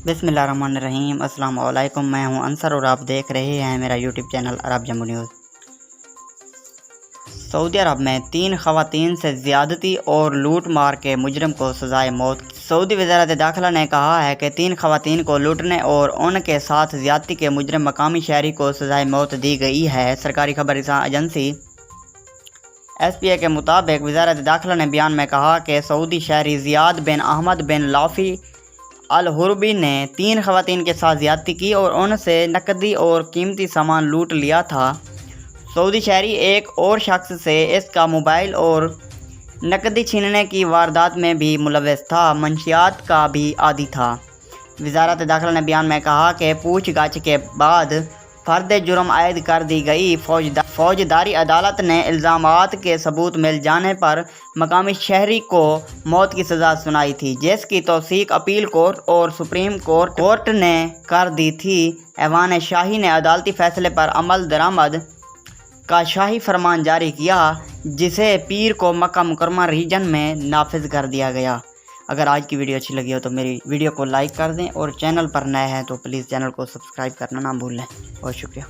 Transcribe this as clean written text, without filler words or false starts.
بسم اللہ الرحمن الرحیم۔ السلام علیکم، میں ہوں انصر اور آپ دیکھ رہے ہیں میرا یوٹیوب چینل عرب جموں نیوز۔ سعودی عرب میں 3 خواتین سے زیادتی اور لوٹ مار کے مجرم کو سزائے موت۔ سعودی وزارت داخلہ نے کہا ہے کہ 3 خواتین کو لوٹنے اور ان کے ساتھ زیادتی کے مجرم مقامی شہری کو سزائے موت دی گئی ہے۔ سرکاری خبر رساں ایجنسی SPA کے مطابق وزارت داخلہ نے بیان میں کہا کہ سعودی شہری زیاد بن احمد بن لافی الحربی نے 3 خواتین کے ساتھ زیادتی کی اور ان سے نقدی اور قیمتی سامان لوٹ لیا تھا۔ سعودی شہری ایک اور شخص سے اس کا موبائل اور نقدی چھیننے کی واردات میں بھی ملوث تھا، منشیات کا بھی عادی تھا۔ وزارت داخلہ نے بیان میں کہا کہ پوچھ گچھ کے بعد فرد جرم عائد کر دی گئی۔ فوجداری عدالت نے الزامات کے ثبوت مل جانے پر مقامی شہری کو موت کی سزا سنائی تھی، جس کی توثیق اپیل کورٹ اور سپریم کورٹ نے کر دی تھی۔ ایوان شاہی نے عدالتی فیصلے پر عمل درآمد کا شاہی فرمان جاری کیا، جسے پیر کو مکہ مکرمہ ریجن میں نافذ کر دیا گیا۔ اگر آج کی ویڈیو اچھی لگی ہو تو میری ویڈیو کو لائک کر دیں اور چینل پر نئے ہیں تو پلیز چینل کو سبسکرائب کرنا نہ بھولیں۔ بہت شکریہ۔